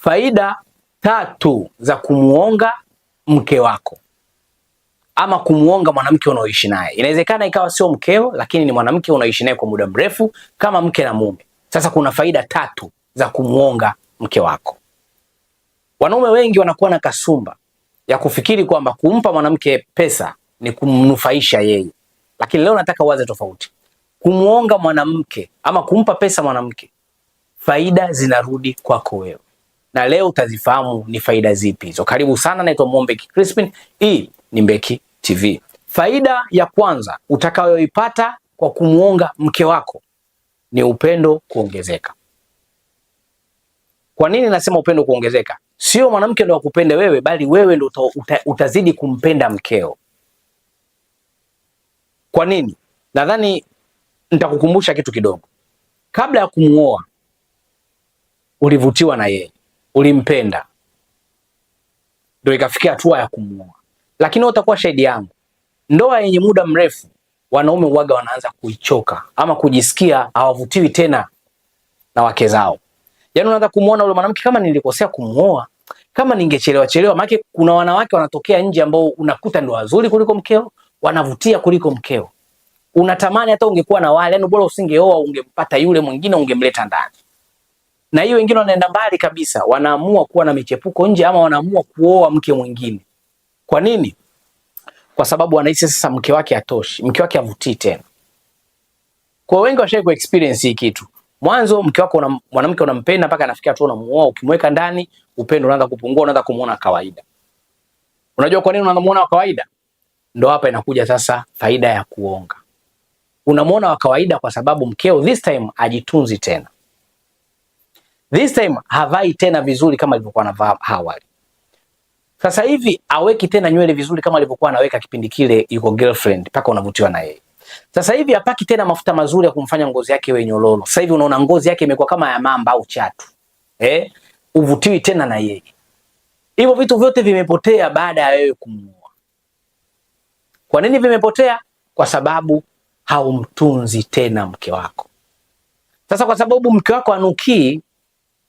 Faida 3 za kumuonga mke wako ama kumuonga mwanamke unaoishi naye. Inawezekana ikawa sio mkeo, lakini ni mwanamke unaoishi naye kwa muda mrefu kama mke na mume. Sasa kuna faida 3 za kumuonga mke wako. Wanaume wengi wanakuwa na kasumba ya kufikiri kwamba kumpa mwanamke pesa ni kumnufaisha yeye, lakini leo nataka uwaze tofauti. Kumuonga mwanamke ama kumpa pesa mwanamke, faida zinarudi kwako wewe, na leo utazifahamu ni faida zipi hizo. Karibu sana, naitwa Mombeki Crispin, hii ni Mbeki TV. Faida ya kwanza utakayoipata kwa kumuonga mke wako ni upendo kuongezeka. Kwa nini nasema upendo kuongezeka? Sio mwanamke ndo akupende wewe, bali wewe ndo utazidi kumpenda mkeo. Kwa nini? Nadhani nitakukumbusha kitu kidogo. Kabla ya kumuoa ulivutiwa na yeye, ulimpenda, ndio ikafikia hatua ya kumuoa. Lakini utakuwa shahidi yangu, ndoa yenye muda mrefu wanaume uwaga wanaanza kuichoka ama kujisikia hawavutiwi tena na wake zao. Yaani unaanza kumuona yule mwanamke, kama nilikosea kumuoa, kama ningechelewa. Maana kuna wanawake wanatokea nje ambao unakuta ndio wazuri kuliko mkeo, wanavutia kuliko mkeo. Unatamani hata ungekuwa na wale, yaani bora usingeoa, ungempata yule mwingine, ungemleta ndani. Na hiyo wengine wanaenda mbali kabisa, wanaamua kuwa na michepuko nje ama wanaamua kuoa mke mwingine. Kwa nini? Kwa sababu wanahisi sasa mke wake hatoshi, mke wake havutii tena. Kwa wengi washawahi ku experience hii kitu. Mwanzo mke wako mwanamke unampenda mpaka anafikia tu unamuoa, ukimweka ndani upendo unaanza kupungua, unaanza kumuona kawaida. Unajua kwa nini unamuona wa kawaida? Ndio hapa inakuja sasa faida ya kuonga. Unamuona wa kawaida kwa sababu mkeo this time ajitunzi tena. This time havai tena vizuri kama alivyokuwa anavaa awali. Sasa hivi aweki tena nywele vizuri kama alivyokuwa anaweka kipindi kile yuko girlfriend mpaka unavutiwa na yeye. Sasa hivi hapaki tena mafuta mazuri ya kumfanya ngozi yake iwe nyololo. Sasa hivi unaona ngozi yake imekuwa kama ya mamba au chatu. Uvutiwi tena na yeye. Hivyo vitu vyote vimepotea baada ya wewe kumuoa. Kwa nini vimepotea? Kwa sababu haumtunzi tena mke wako. Sasa kwa sababu mke wako anukii,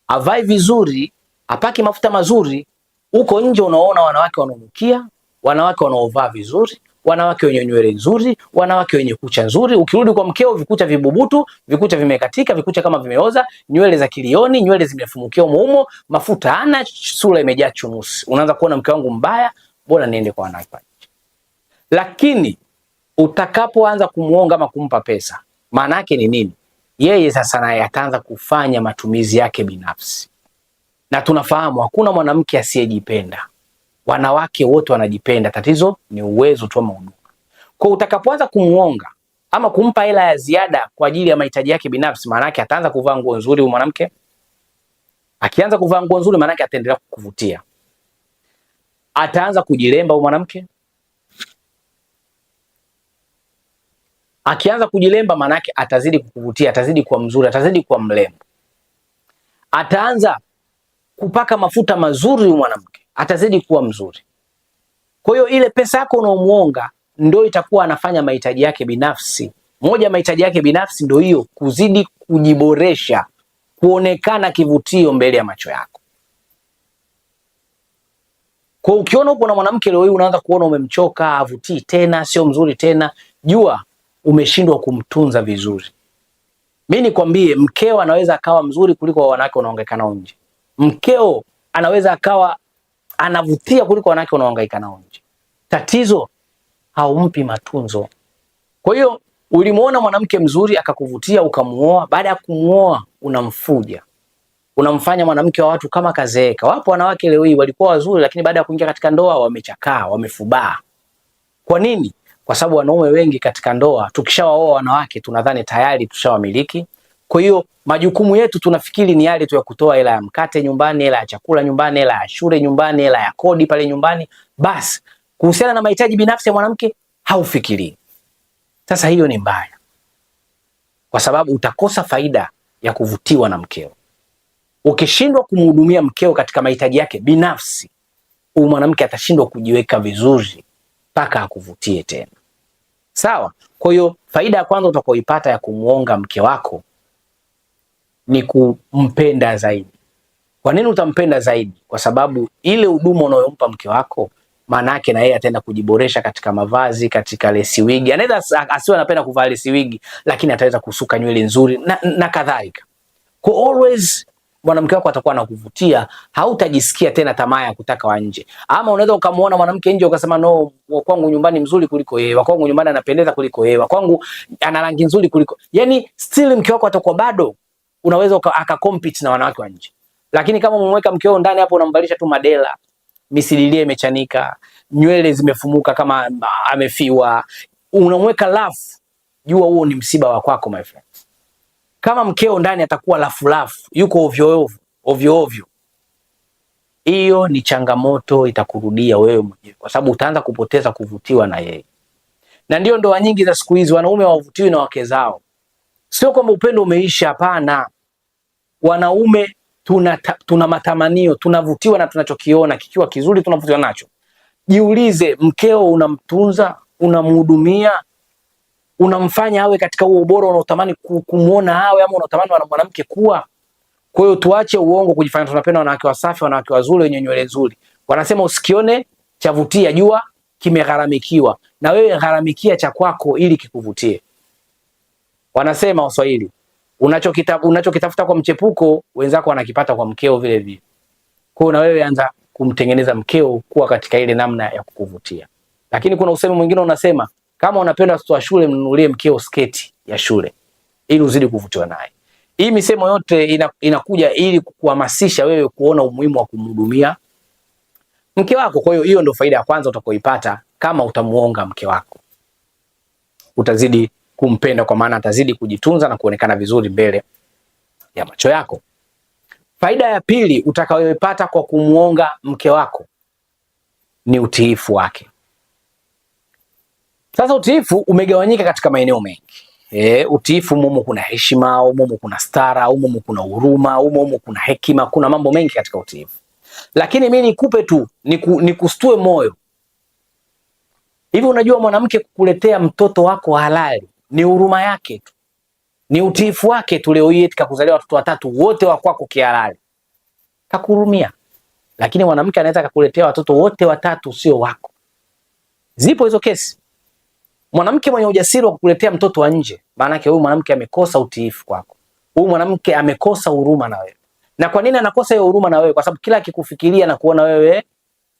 avai vizuri, apaki mafuta mazuri, uko nje unaona wanawake wananukia, wanawake wanaovaa vizuri, wanawake wenye nywele nzuri, wanawake wenye kucha nzuri. Ukirudi kwa mkeo vikucha vibubutu, vikucha vimekatika, vikucha kama vimeoza, nywele za kilioni, nywele zimefumukia umo, mafuta ana, sura imejaa chunusi. Unaanza kuona mke wangu mbaya, bora niende kwa wanawake. Lakini utakapoanza kumuonga ama kumpa pesa, maana yake ni nini? Yeye sasa naye ataanza kufanya matumizi yake binafsi. Na tunafahamu hakuna mwanamke asiyejipenda. Wanawake wote wanajipenda, tatizo ni uwezo tu wa huduma. Kwa utakapoanza kumuonga ama kumpa hela ya ziada kwa ajili ya mahitaji yake binafsi, maana yake ataanza kuvaa nguo nzuri huyu mwanamke. Akianza kuvaa nguo nzuri, maana yake ataendelea kukuvutia. Ataanza kujilemba huyu mwanamke. Akianza kujilemba, maana yake atazidi kukuvutia, atazidi kuwa mzuri, atazidi kuwa mrembo. Ataanza kupaka mafuta mazuri huyu mwanamke, atazidi kuwa mzuri. Kwa hiyo ile pesa yako unaomuonga ndio itakuwa anafanya mahitaji yake binafsi. Moja ya mahitaji yake binafsi ndio hiyo, kuzidi kujiboresha, kuonekana kivutio mbele ya macho yako. Kwa ukiona upo na mwanamke leo hii unaanza kuona umemchoka, havutii tena, sio mzuri tena, jua umeshindwa kumtunza vizuri. Mimi nikwambie, mkeo anaweza akawa mzuri kuliko wanawake unaohangaika nao nje. Mkeo anaweza akawa anavutia kuliko wanawake unaohangaika nao nje. Tatizo haumpi matunzo. Kwa hiyo ulimuona mwanamke mzuri akakuvutia ukamuoa, baada ya kumuoa unamfuja. Unamfanya mwanamke wa watu kama kazeeka. Wapo wanawake leo hii walikuwa wazuri, lakini baada ya kuingia katika ndoa wamechakaa, wamefubaa. Kwa nini? Kwa sababu wanaume wengi katika ndoa tukishawaoa wanawake tunadhani tayari tushawamiliki. Kwa hiyo majukumu yetu tunafikiri ni yale tu ya kutoa hela ya mkate nyumbani, hela ya chakula nyumbani, hela ya shule nyumbani, hela ya kodi pale nyumbani. Basi kuhusiana na mahitaji binafsi ya mwanamke haufikiri. Sasa hiyo ni mbaya, kwa sababu utakosa faida ya kuvutiwa na mkeo. Ukishindwa kumhudumia mkeo katika mahitaji yake binafsi, huyu mwanamke atashindwa kujiweka vizuri mpaka akuvutie tena. Sawa? Kwa hiyo faida ya kwanza utakayoipata ya kumuonga mke wako ni kumpenda zaidi. Kwa nini utampenda zaidi? Kwa sababu ile huduma unayompa mke wako, maana yake na yeye ataenda kujiboresha katika mavazi, katika lesi wigi. Anaweza asiwe anapenda kuvaa lesi wigi, lakini ataweza kusuka nywele nzuri na kadhalika. Kwa always mwanamke wako atakuwa anakuvutia, hautajisikia tena tamaa ya kutaka wa nje. Ama unaweza ukamuona mwanamke nje ukasema no, wa kwangu nyumbani mzuri kuliko yeye, wa kwangu nyumbani anapendeza kuliko yeye, wa kwangu ana rangi nzuri kuliko. Yani still mke wako atakuwa bado unaweza akacompete na wanawake wa nje. Lakini kama umemweka mke wako ndani hapo, unamvalisha tu madela, misililia imechanika, nywele zimefumuka kama amefiwa, unamweka lafu, jua huo ni msiba wa kwako my friend. Kama mkeo ndani atakuwa lafu, yuko ovyo ovyo, hiyo ni changamoto itakurudia wewe mwenyewe, kwa sababu utaanza kupoteza kuvutiwa na yeye. Na ndio ndoa nyingi za siku hizi wanaume hawavutiwi na wake zao. Sio kwamba upendo umeisha, hapana. Wanaume tuna matamanio, tunavutiwa na tunachokiona kikiwa kizuri, tunavutiwa nacho. Jiulize, mkeo unamtunza, unamhudumia, unamfanya awe katika huo ubora unaotamani kumuona awe, ama unatamani mwanamke kuwa? Kwa hiyo tuache uongo kujifanya tunapenda wanawake wasafi, wanawake wazuri wenye nywele nzuri. Wanasema usikione chavutia, jua kimegharamikiwa. Na wewe gharamikia cha kwako ili kikuvutie. Wanasema Waswahili, unachokitafuta kwa mchepuko, wenzako wanakipata kwa mkeo vile vile. Kwa hiyo na wewe anza kumtengeneza mkeo kuwa katika ile namna ya kukuvutia. Lakini kuna usemi mwingine unasema, kama unapenda watoto wa shule, mnunulie mkeo sketi ya shule ili uzidi kuvutiwa naye. Hii misemo yote inakuja ili kukuhamasisha wewe kuona umuhimu wa kumhudumia mke wako. Kwa hiyo hiyo ndio faida ya kwanza utakayoipata kama utamuonga mke wako. Utazidi kumpenda kwa maana atazidi kujitunza na kuonekana vizuri mbele ya macho yako. Faida ya pili utakayoipata kwa kumuonga mke wako ni utiifu wake. Sasa utiifu umegawanyika katika maeneo mengi. Utiifu mumo kuna heshima, mumo kuna stara, mumo kuna huruma, mumo kuna hekima, kuna mambo mengi katika utiifu. Lakini mimi nikupe tu, nikustue moyo. Hivi unajua mwanamke kukuletea mtoto wako halali ni huruma yake tu. Ni utiifu wake tu. Leo hii kakuzalia watoto watatu wote wa kwako kihalali. Kakuhurumia. Lakini mwanamke anaweza kukuletea watoto wote watatu sio wako. Zipo hizo kesi. Mwanamke mwenye ujasiri wa kukuletea mtoto wa nje, maana yake huyu mwanamke amekosa utiifu kwako. Huyu mwanamke amekosa huruma na wewe. Na kwa nini anakosa hiyo huruma na wewe? Kwa sababu kila akikufikiria na kuona wewe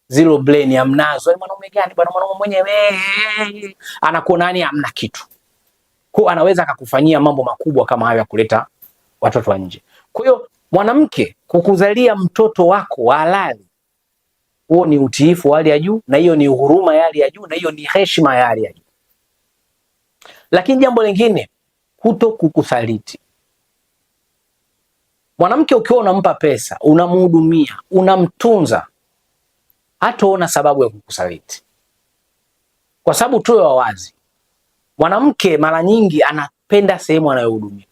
zero brain, amnazo. Mwanaume gani bwana, mwanaume mwenyewe anakuona nani, hamna kitu. Kwa anaweza akakufanyia mambo makubwa kama hayo ya kuleta watoto wa nje. Kwa hiyo mwanamke kukuzalia mtoto wako wa halali, huo ni utiifu wa hali ya juu, na hiyo ni huruma ya hali ya juu, na hiyo ni heshima ya hali ya juu. Lakini jambo lingine, kuto kukusaliti. Mwanamke ukiwa unampa pesa, unamhudumia, unamtunza, hataona sababu ya kukusaliti. Kwa sababu tuwe wawazi, mwanamke mara nyingi anapenda sehemu anayohudumia.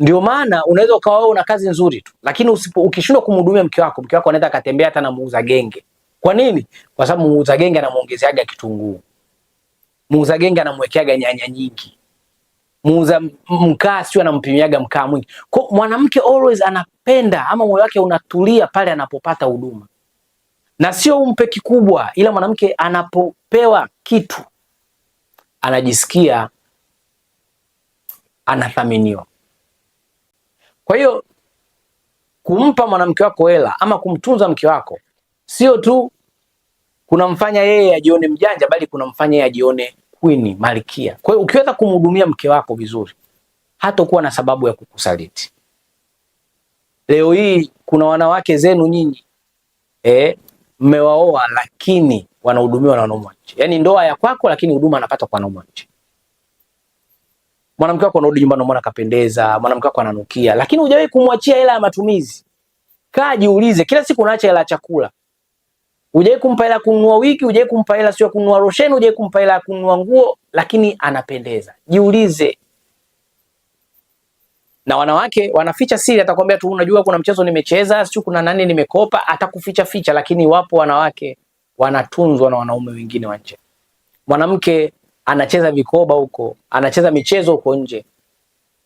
Ndio maana unaweza ukawa wewe una kazi nzuri tu, lakini ukishindwa kumhudumia mke wako anaweza akatembea hata na muuza genge. Kwa nini? Kwa sababu muuza genge anamuongezeaga kitunguu. Muuza genge anamwekeaga nyanya nyingi. Muuza mkaa sio anampimiaga mkaa mwingi. Kwa mwanamke always anapenda, ama moyo wake unatulia pale anapopata huduma. Na sio umpe kikubwa, ila mwanamke anapopewa kitu anajisikia anathaminiwa. Kwa hiyo kumpa mwanamke wako hela ama kumtunza mke wako sio tu kunamfanya yeye ajione mjanja, bali kunamfanya yeye ajione queen, malkia. Kwa hiyo ukiweza kumhudumia mke wako vizuri, hatakuwa na sababu ya kukusaliti. Leo hii kuna wanawake zenu nyinyi mmewaoa lakini wanahudumiwa na wanaume nje. Yaani ndoa ya kwako lakini huduma anapata kwa wanaume nje. Mwanamke wako anarudi nyumbani unaona kapendeza, mwanamke wako ananukia, lakini hujawahi kumwachia hela ya matumizi. Kaa jiulize, kila siku unaacha hela ya chakula. Hujawahi kumpa hela kununua wiki, hujawahi kumpa hela sio kununua losheni, hujawahi kumpa hela kununua nguo, lakini anapendeza. Jiulize. Na wanawake wanaficha siri, atakwambia tu unajua kuna mchezo nimecheza, sio kuna nani nimekopa, atakuficha ficha, lakini wapo wanawake wanatunzwa na wanaume wengine wa nje. Mwanamke anacheza vikoba huko, anacheza michezo huko nje.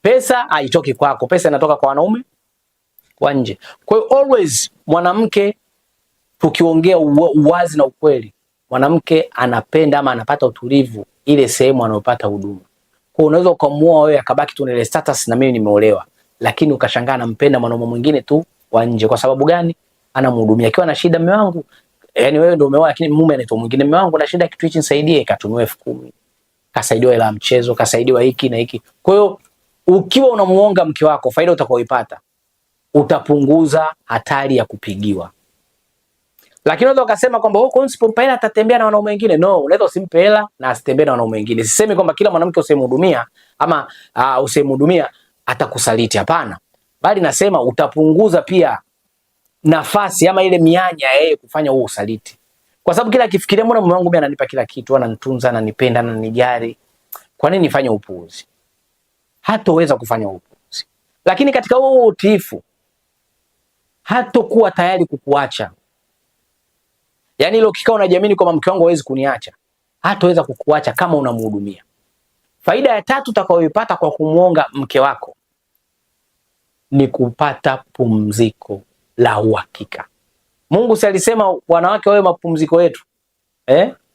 Pesa haitoki kwako, pesa inatoka kwa wanaume wa nje. Kwa hiyo always mwanamke, tukiongea uwazi na ukweli, mwanamke anapenda ama anapata utulivu ile sehemu anayopata huduma. Kwa hiyo unaweza ukamuoa wewe akabaki tu ile status na mimi nimeolewa, lakini ukashangaa anampenda mwanaume mwingine tu wa nje. Kwa sababu gani? Anamhudumia. Akiwa na shida, mume wangu, yani wewe ndio umeoa lakini mume anaitwa mwingine, mume wangu na shida kitu hichi nisaidie, katumiwa 10,000, kasaidiwa hela mchezo, kasaidiwa hiki na hiki. Kwa hiyo ukiwa unamuonga mke wako, faida utakayoipata, utapunguza hatari ya kupigiwa. Lakini unaweza ukasema kwamba huko usipompa hela atatembea na wanaume wengine. No, unaweza usimpe hela na asitembee na wanaume wengine. Sisemi kwamba kila mwanamke usemhudumia ama usemhudumia atakusaliti, hapana. Bali nasema utapunguza pia nafasi ama ile mianya yeye kufanya huo usaliti. Kwa sababu kila akifikiria mbona mume wangu mimi ananipa kila kitu, ananitunza, ananipenda, ananijali, kwa nini nifanye upuuzi? Hatoweza kufanya upuuzi. Lakini katika huo utiifu hatakuwa tayari kukuacha. Yaani ile ukikaa unajiamini kwamba mke wangu hawezi kuniacha, hataweza kukuacha kama unamhudumia. Faida ya tatu utakayoipata kwa kumuonga mke wako ni kupata pumziko la uhakika. Mungu si alisema wanawake wawe mapumziko yetu?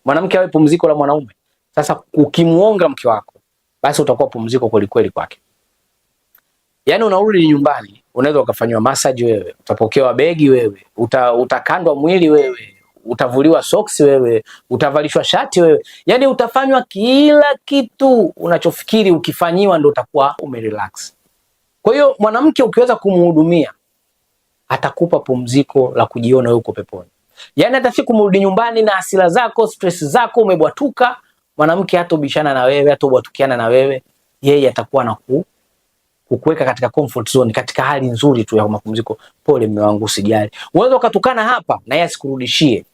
Mwanamke awe pumziko la mwanaume. Sasa ukimuonga mke wako, basi utakuwa pumziko kweli kweli kwake. Yaani unarudi nyumbani, unaweza ukafanywa massage wewe, utapokewa begi wewe, utakandwa mwili wewe, utavuliwa soksi wewe, utavalishwa shati wewe. Yaani utafanywa kila kitu unachofikiri ukifanyiwa ndio utakuwa umerelax. Kwa hiyo mwanamke ukiweza kumhudumia, atakupa pumziko la kujiona wewe uko peponi. Yaani atafika kumrudi nyumbani na hasira zako, stress zako, umebwatuka, mwanamke hatobishana na wewe, hatobwatukiana na wewe, yeye atakuwa na kukuweka katika comfort zone, katika hali nzuri tu ya mapumziko. Pole mume wangu, usijali. Unaweza ukatukana hapa na yeye asikurudishie.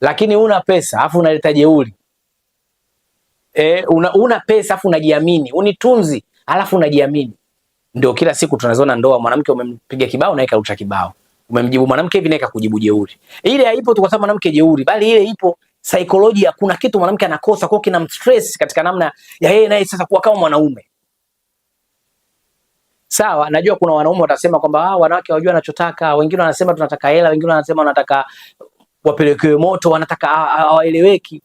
Lakini una pesa afu unaleta jeuri. Una pesa afu unajiamini, unitunzi alafu unajiamini. Ndio kila siku tunazoona ndoa, mwanamke umempiga kibao na yeye karusha kibao. Umemjibu mwanamke hivi na yeye kujibu jeuri. Ile haipo tu kwa sababu mwanamke jeuri, bali ile ipo saikolojia. Kuna kitu mwanamke anakosa kwa kina stress katika namna ya yeye naye sasa kuwa kama mwanaume. Sawa, najua kuna wanaume watasema kwamba wanawake hawajui wanachotaka, wengine wanasema tunataka hela, wengine wanasema wanataka wapelekewe moto, wanataka hawaeleweki.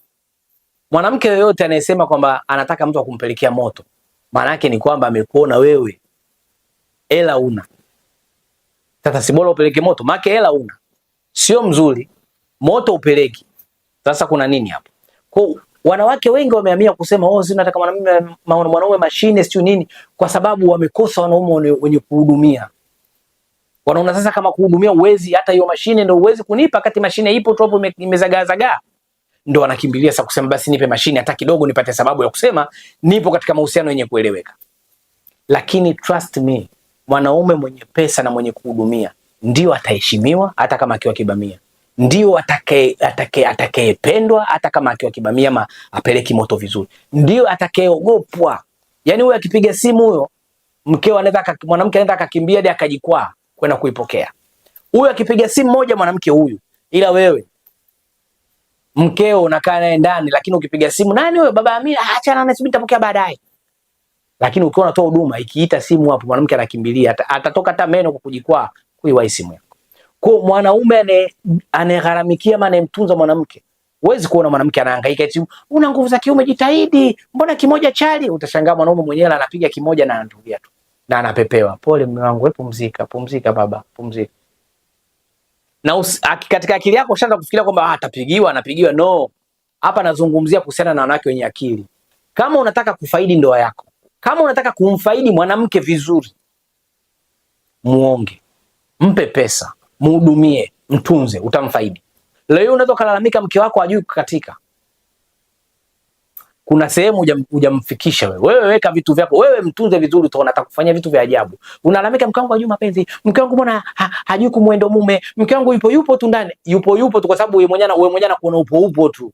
Mwanamke yoyote anayesema kwamba anataka mtu akumpelekea moto, maana yake ni kwamba amekuona wewe hela una. Sasa si bora upeleke moto, maana hela una. Sio mzuri, moto upeleki. Sasa kuna nini hapo? Kwa wanawake wengi wamehamia kusema si nataka mwanaume mashine sio nini, kwa sababu wamekosa wanaume wenye kuhudumia. Wanaona sasa kama kuhudumia uwezi, hata hiyo mashine ndio uwezi kunipa, kati mashine ipo tu hapo imezagaa. Ndio wanakimbilia sasa kusema basi nipe mashine hata kidogo nipate sababu ya kusema nipo katika mahusiano yenye kueleweka. Lakini trust me, mwanaume mwenye pesa na mwenye kuhudumia ndio ataheshimiwa hata kama akiwa kibamia. Ndio atakayependwa hata kama akiwa kibamia ama apeleki moto vizuri. Ndio atakayeogopwa. Yaani huyo akipiga simu huyo mkeo mwanamke anaweza akakimbia hadi akajikwaa kwenda kuipokea. Huyo akipiga simu moja mwanamke huyu, ila wewe mkeo unakaa naye ndani, lakini ukipiga simu nani huyo, baba Amina, achana naye, nitapokea baadaye. Lakini ukiwa unatoa huduma, ikiita simu hapo mwanamke anakimbilia, atatoka hata meno kwa kujikwaa kuiwahi simu yako. Kwa mwanaume anegharamikia ama anemtunza mwanamke, huwezi kuona mwanamke anahangaika eti una nguvu za kiume, jitahidi, mbona kimoja chali. Utashangaa mwanaume mwenyewe anapiga kimoja na anatulia tu na anapepewa, pole mume wangu, wewe pumzika baba, pumzika. Na katika akili yako ushaanza kufikiria kwamba anapigiwa. No, hapa nazungumzia kuhusiana na wanawake wenye akili. Kama unataka kufaidi ndoa yako, kama unataka kumfaidi mwanamke vizuri, muonge, mpe pesa, mhudumie, mtunze, utamfaidi. Leo unaweza kulalamika mke wako hajui kukatika. Kuna sehemu hujamfikisha wewe. Wewe weka vitu vyako, wewe mtunze vizuri, utaona atakufanyia vitu vya ajabu. Unalalamika mke wangu hajui mapenzi, mke wangu mbona hajui kumwendo mume, mke wangu yupo tu ndani. Yupo tu kwa sababu wewe mwenyewe anakuona upo tu.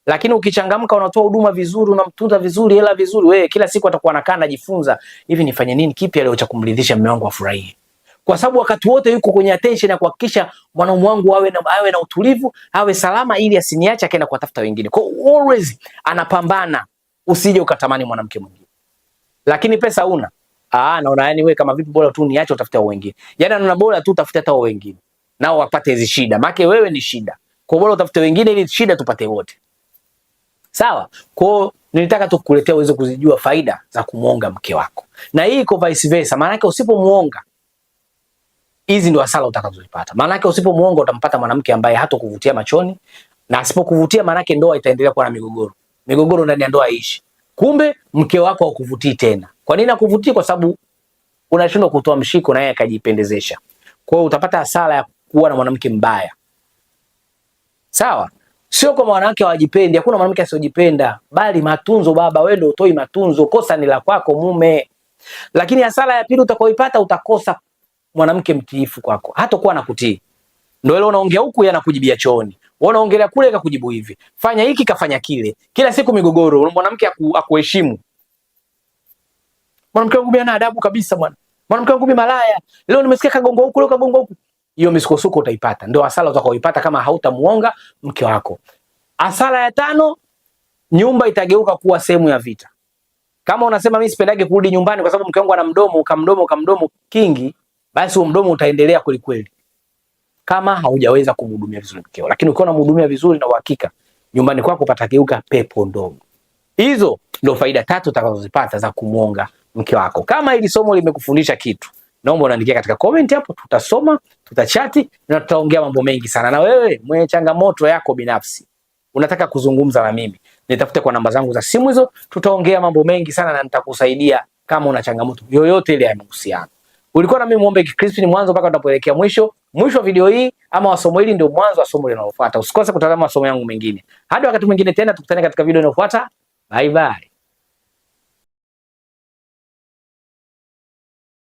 Lakini ukichangamka, unatoa huduma vizuri, unamtunza vizuri, hela vizuri, wewe kila siku atakuwa anakaa anajifunza, hivi nifanye nini, kipi leo cha kumridhisha mume wangu afurahie. Kwa sababu wakati wote yuko kwenye attention ya kuhakikisha mwanaume wangu awe na utulivu, awe salama, ili asiniache akaenda kuwatafuta wengine. Kwa always anapambana usije ukatamani mwanamke mwingine. Lakini pesa una, naona yani wewe kama vipi, bora tu niache utafuta wengine. Yani naona bora tu utafuta hata wengine. Nao wapate hizi shida. Maana wewe ni shida. Kwa bora utafute wengine ili shida tupate wote. Sawa? Kwa nilitaka tu kukuletea uweze kuzijua faida za kumuonga mke wako. Na hii iko vice versa. Maana yake usipomuonga, hizi ndio hasara utakazozipata. Maana yake usipomuonga utampata mwanamke ambaye hatakuvutia machoni, na asipokuvutia maana yake ndoa itaendelea kuwa na migogoro. Migogoro ndani ya ndoa haishi. Kumbe mke wako hakuvutii tena. Kwa nini hakuvutii? Kwa sababu unashindwa kutoa mshiko na yeye akajipendezesha. Kwa hiyo utapata hasara ya kuwa na mwanamke mbaya. Sawa? Sio kwa wanawake hawajipendi, hakuna mwanamke asiyojipenda, bali matunzo baba, wewe ndio utoi matunzo, kosa ni la kwako mume. Lakini hasara ya pili utakaoipata, utakosa mwanamke mtiifu kwako. Hatakuwa anakutii. Ndio ile unaongea huku yeye anakujibia chooni. Wewe unaongelea kule akakujibu hivi. Fanya hiki kafanya kile. Kila siku migogoro, mwanamke akuheshimu. Mwanamke wangu ana adabu kabisa bwana. Mwanamke wangu malaya. Leo nimesikia kagongo huku, leo kagongo huku. Hiyo misukosuko utaipata. Ndio hasara utakaoipata kama hautamuonga mke wako. Hasara ya 5, nyumba itageuka kuwa sehemu ya vita. Kama unasema mimi sipendage kurudi nyumbani kwa sababu mke wangu ana mdomo kingi, basi huo mdomo utaendelea kweli kweli. Kama haujaweza kumhudumia vizuri mkeo. Lakini ukiwa unamhudumia vizuri na uhakika, nyumbani kwako patageuka pepo ndogo. Hizo ndio faida 3 utakazozipata za kumuonga mke wako. Kama hili somo limekufundisha kitu, naomba unaandikia katika comment hapo, tutasoma, tutachati na tutaongea mambo mengi sana. Na wewe mwenye changamoto yako binafsi, unataka kuzungumza na mimi, nitafute kwa namba zangu za simu hizo, tutaongea mambo mengi sana na nitakusaidia kama una changamoto yoyote ile ya mahusiano. Ulikuwa na mimi Muombe Crispin mwanzo mpaka tunapoelekea mwisho wa video hii ama somo hili ndio mwanzo wa somo linalofuata. Usikose kutazama masomo yangu mengine. Hadi wakati mwingine tena tukutane katika video inayofuata. Bye bye.